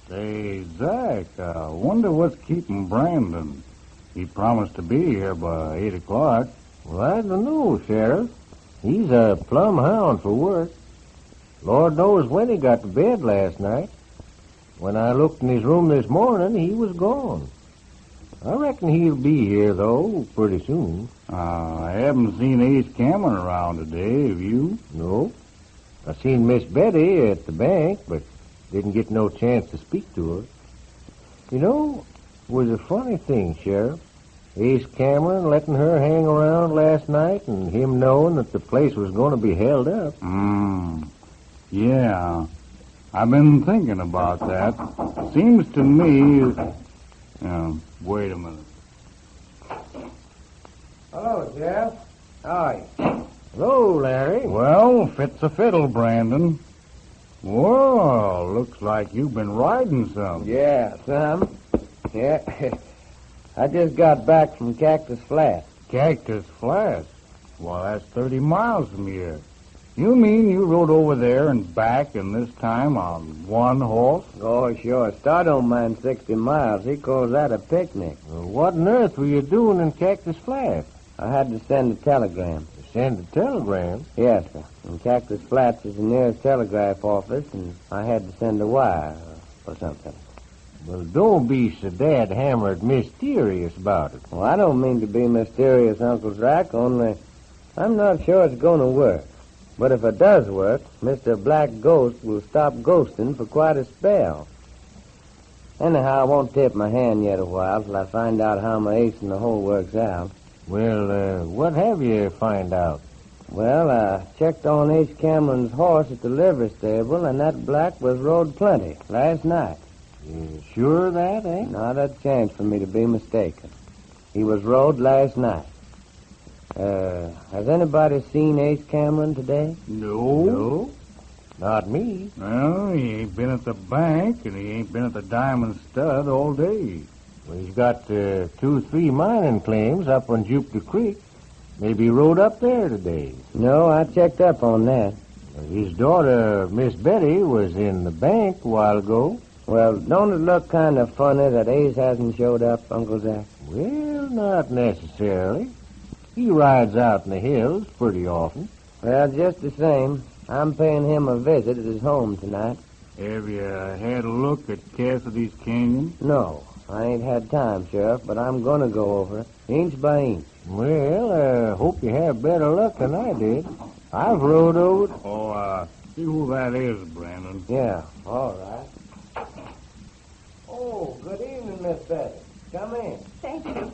Say, Zach, I wonder what's keeping Brandon. He promised to be here by 8 o'clock. Well, I don't know, Sheriff. He's a plumb hound for work. Lord knows when he got to bed last night. When I looked in his room this morning, he was gone. I reckon he'll be here, though, pretty soon. I haven't seen Ace Cameron around today, have you? No. I seen Miss Betty at the bank, but didn't get no chance to speak to her. You know, it was a funny thing, Sheriff. Ace Cameron letting her hang around last night and him knowing that the place was going to be held up. Yeah. I've been thinking about that. Seems to me... wait a minute. Hello, Jeff. How are you? Hello, Larry. Well, fits a fiddle, Brandon. Whoa, looks like you've been riding some. Yeah, some. Yeah. I just got back from Cactus Flat. Cactus Flat? Well, that's 30 miles from here. You mean you rode over there and back, and this time on one horse? Oh, sure. Star don't mind 60 miles. He calls that a picnic. Well, what on earth were you doing in Cactus Flat? I had to send a telegram. Send a telegram? Yes, sir. And Cactus Flats is the nearest telegraph office, and I had to send a wire or something. Well, don't be so dad-hammered mysterious about it. Well, I don't mean to be mysterious, Uncle Zach, only I'm not sure it's going to work. But if it does work, Mr. Black Ghost will stop ghosting for quite a spell. Anyhow, I won't tip my hand yet a while till I find out how my ace in the hole works out. Well, what have you find out? Well, I checked on Ace Cameron's horse at the livery stable, and that black was rode plenty last night. You sure of that, eh? Not a chance for me to be mistaken. He was rode last night. Has anybody seen Ace Cameron today? No. Not me. Well, he ain't been at the bank, and he ain't been at the Diamond Stud all day. Well, he's got 2-3 mining claims up on Jupiter Creek. Maybe he rode up there today. No, I checked up on that. His daughter, Miss Betty, was in the bank a while ago. Well, don't it look kind of funny that Ace hasn't showed up, Uncle Zach? Well, not necessarily. He rides out in the hills pretty often. Well, just the same, I'm paying him a visit at his home tonight. Have you had a look at Cassidy's Canyon? No, I ain't had time, Sheriff, but I'm going to go over it, inch by inch. Well, I hope you have better luck than I did. I've rode over it. Oh, see who that is, Brandon. Yeah, all right. Oh, good evening, Miss Betty. Come in. Thank you.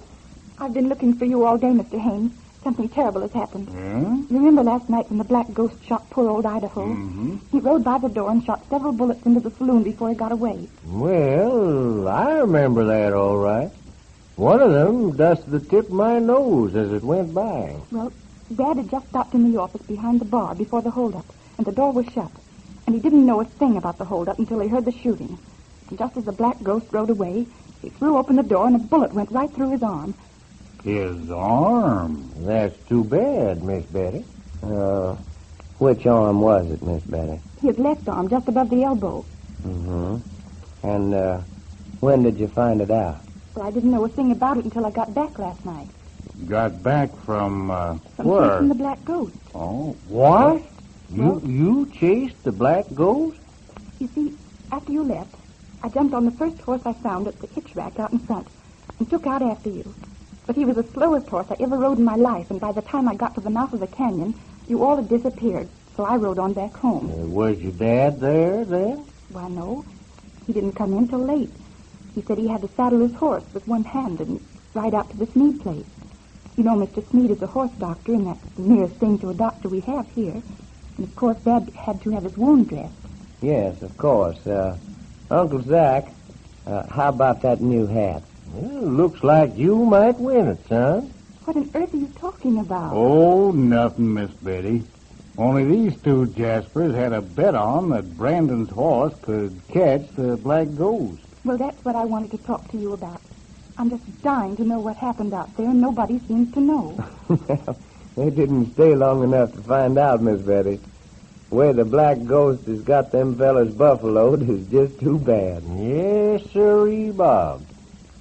I've been looking for you all day, Mr. Haynes. Something terrible has happened. Yeah? Remember last night when the Black Ghost shot poor old Idaho? Mm-hmm. He rode by the door and shot several bullets into the saloon before he got away. Well, I remember that all right. One of them dusted the tip of my nose as it went by. Well, Dad had just stopped in the office behind the bar before the holdup, and the door was shut. And he didn't know a thing about the holdup until he heard the shooting. And just as the Black Ghost rode away, he threw open the door and a bullet went right through his arm. His arm? That's too bad, Miss Betty. Which arm was it, Miss Betty? His left arm, just above the elbow. Mm-hmm. And when did you find it out? Well, I didn't know a thing about it until I got back last night. Got back from Where? where? From the Black Ghost. Oh, What? Well- You chased the Black Ghost? You see, after you left, I jumped on the first horse I found at the hitch rack out in front and took out after you. But he was the slowest horse I ever rode in my life, and by the time I got to the mouth of the canyon, you all had disappeared, so I rode on back home. Was your dad there then? Why, no. He didn't come in till late. He said he had to saddle his horse with one hand and ride out to the Sneed place. You know, Mr. Sneed is a horse doctor, and that's the nearest thing to a doctor we have here. And, of course, Dad had to have his wound dressed. Yes, of course. Uncle Zach, how about that new hat? Well, looks like you might win it, son. What on earth are you talking about? Oh, nothing, Miss Betty. Only these two Jaspers had a bet on that Brandon's horse could catch the Black Ghost. Well, that's what I wanted to talk to you about. I'm just dying to know what happened out there, and nobody seems to know. Well, they didn't stay long enough to find out, Miss Betty. The way the Black Ghost has got them fellas buffaloed is just too bad. Yes, sirree, Bob.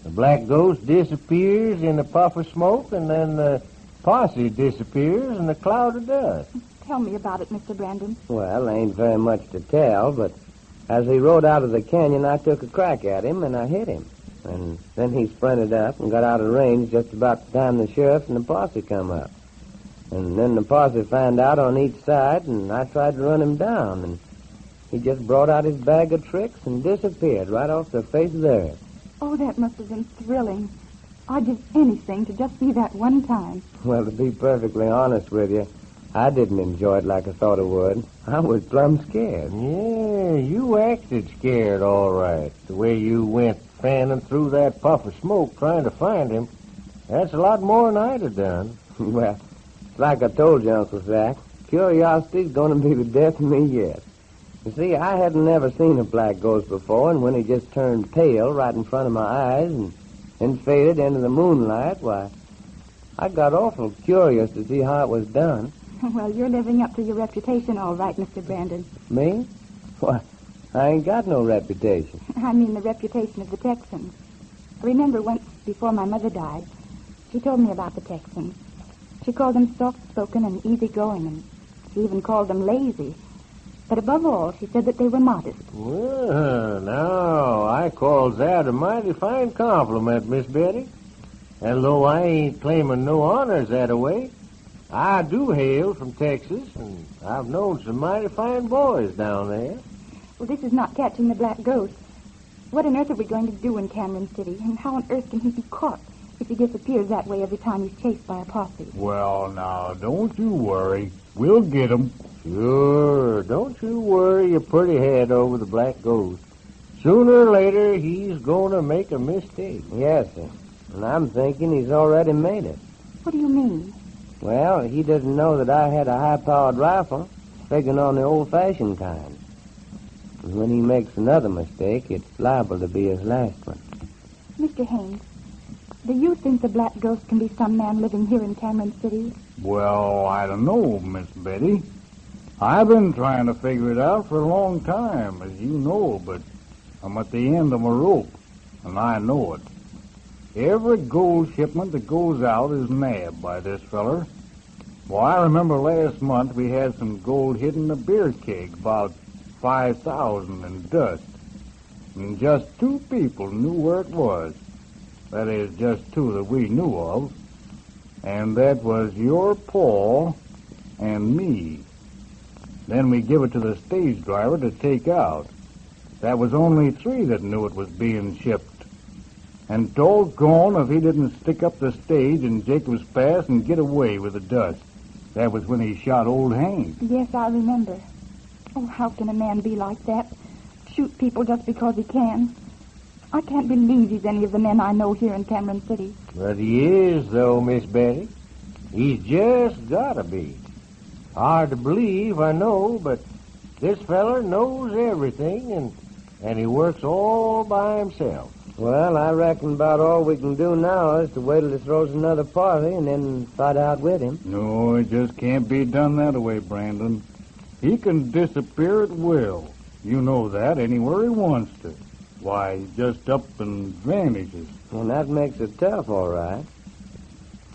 The Black Ghost disappears in a puff of smoke, and then the posse disappears in a cloud of dust. Tell me about it, Mr. Brandon. Well, ain't very much to tell, but as he rode out of the canyon, I took a crack at him, and I hit him. And then he sprinted up and got out of range just about the time the sheriff and the posse come up. And then the posse found out on each side, and I tried to run him down, and he just brought out his bag of tricks and disappeared right off the face of the earth. Oh, that must have been thrilling. I'd give anything to just see that one time. Well, to be perfectly honest with you, I didn't enjoy it like I thought I would. I was plumb scared. Yeah, you acted scared, all right. The way you went fanning through that puff of smoke trying to find him. That's a lot more than I'd have done. Well, it's like I told you, Uncle Zach. Curiosity's going to be the death of me yet. You see, I hadn't never seen a Black Ghost before, and when he just turned pale right in front of my eyes and then faded into the moonlight, why, I got awful curious to see how it was done. Well, you're living up to your reputation all right, Mr. Brandon. Me? Why, I ain't got no reputation. I mean the reputation of the Texans. I remember once before my mother died, she told me about the Texans. She called them soft-spoken and easygoing, and she even called them lazy. But above all, she said that they were modest. Well, now, I calls that a mighty fine compliment, Miss Betty. And though I ain't claiming no honors that-a-way, I do hail from Texas, and I've known some mighty fine boys down there. Well, this is not catching the Black Ghost. What on earth are we going to do in Cameron City, and how on earth can he be caught if he disappears that way every time he's chased by a posse? Well, now, don't you worry. We'll get him. Sure, don't you worry your pretty head over the Black Ghost. Sooner or later, he's going to make a mistake. Yes, sir. And I'm thinking he's already made it. What do you mean? Well, he doesn't know that I had a high-powered rifle, figuring on the old-fashioned kind. And when he makes another mistake, it's liable to be his last one. Mr. Haynes, do you think the Black Ghost can be some man living here in Cameron City? Well, I don't know, Miss Betty. I've been trying to figure it out for a long time, as you know, but I'm at the end of my rope, and I know it. Every gold shipment that goes out is nabbed by this feller. Well, I remember last month we had some gold hidden in a beer keg, about 5,000 in dust. And just 2 people knew where it was. That is, just 2 that we knew of. And that was your Paul and me. Then we give it to the stage driver to take out. That was only 3 that knew it was being shipped. And doggone if he didn't stick up the stage in Jacob's Pass and get away with the dust. That was when he shot old Hank. Yes, I remember. Oh, how can a man be like that? Shoot people just because he can. I can't believe he's any of the men I know here in Cameron City. But he is, though, Miss Betty. He's just gotta be. Hard to believe, I know, but this feller knows everything, and he works all by himself. Well, I reckon about all we can do now is to wait till he throws another party and then fight out with him. No, it just can't be done that way, Brandon. He can disappear at will. You know that, anywhere he wants to. Why, he's just up and vanishes. And that makes it tough, all right.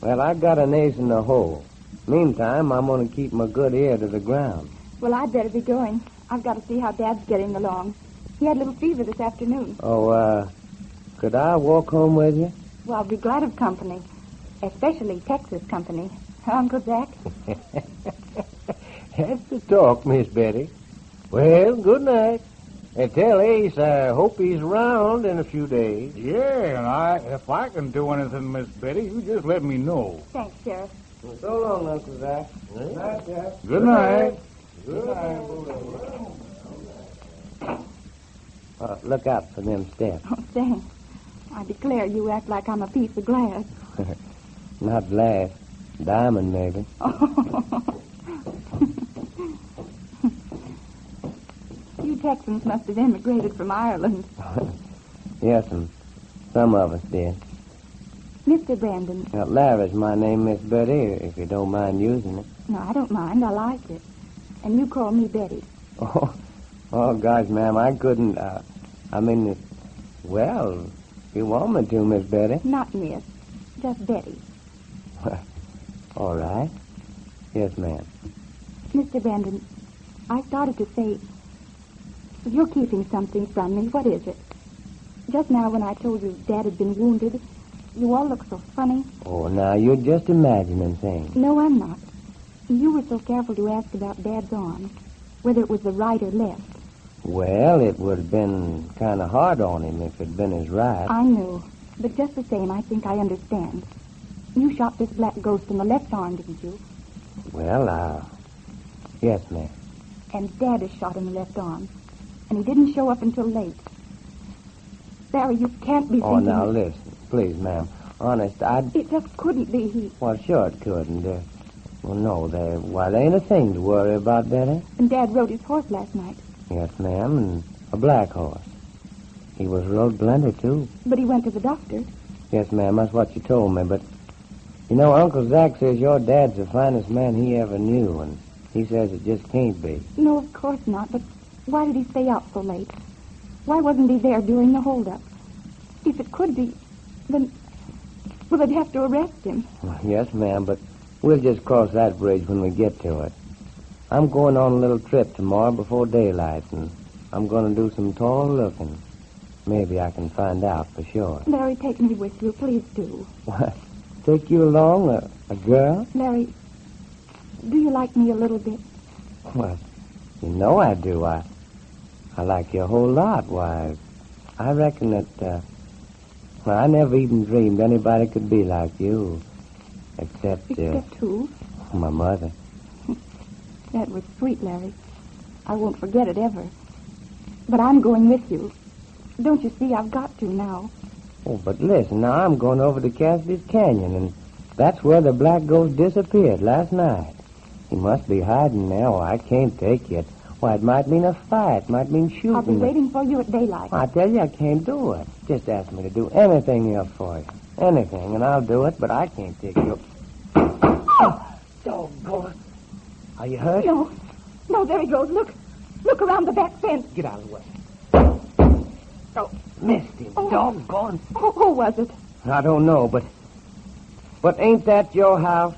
Well, I got an ace in the hole. Meantime, I'm going to keep my good ear to the ground. Well, I'd better be going. I've got to see how Dad's getting along. He had a little fever this afternoon. Oh, could I walk home with you? Well, I'll be glad of company, especially Texas company. Uncle Zach? That's the talk, Miss Betty. Well, good night. And tell Ace I hope he's around in a few days. Yeah, and if I can do anything, Miss Betty, you just let me know. Thanks, Sheriff. Well, so long, Uncle Zach. Good night, Jack. Good night. Good night. Look out for them steps. Oh, thanks. I declare you act like I'm a piece of glass. Not glass. Diamond, maybe. You Texans must have immigrated from Ireland. Yes, and some of us did. Mr. Brandon. Larry's my name, Miss Betty, if you don't mind using it. No, I don't mind. I like it. and you call me Betty. Oh, gosh, ma'am, I couldn't, well, you want me to, Miss Betty? Not Miss, just Betty. All right. Yes, ma'am. Mr. Brandon, I started to say, you're keeping something from me. What is it? Just now when I told you Dad had been wounded, you all looked so funny. Oh, now, you're just imagining things. No, I'm not. You were so careful to ask about Dad's arm, whether it was the right or left. Well, it would have been kind of hard on him if it'd been his right. I know, but just the same, I think I understand. You shot this black ghost in the left arm, didn't you? Well, yes, ma'am. And Dad is shot in the left arm, and he didn't show up until late. Barry, you can't be thinking... Oh, now, listen. Please, ma'am. Honest, It just couldn't be he. Well, sure it couldn't. Well, no, there ain't a thing to worry about, Betty. And Dad rode his horse last night. Yes, ma'am, and a black horse. He was rode plenty, too. But he went to the doctor. Yes, ma'am, that's what you told me, but... You know, Uncle Zach says your dad's the finest man he ever knew, and he says it just can't be. No, of course not, but why did he stay out so late? Why wasn't he there during the holdup? If it could be, then... Well, they'd have to arrest him. Well, yes, ma'am, but we'll just cross that bridge when we get to it. I'm going on a little trip tomorrow before daylight, and I'm going to do some tall looking. Maybe I can find out for sure. Larry, take me with you. Please do. What? Take you along? A girl? Larry, do you like me a little bit? Well, you know I do. I like you a whole lot. Why, I reckon that, well, I never even dreamed anybody could be like you. Except who? My mother. That was sweet, Larry. I won't forget it ever. But I'm going with you. Don't you see, I've got to now. Oh, but listen, now I'm going over to Cassidy's Canyon, and that's where the black ghost disappeared last night. He must be hiding there. Oh, I can't take it. Why, it might mean a fight. Might mean shooting. I'll be waiting for you at daylight. I tell you, I can't do it. Just ask me to do anything else for you. Anything, and I'll do it, but I can't take you. Oh, doggone. Are you hurt? No. No, there he goes. Look around the back fence. Get out of the way. Oh, missed him. Oh. Doggone. Who was it? I don't know, but ain't that your house?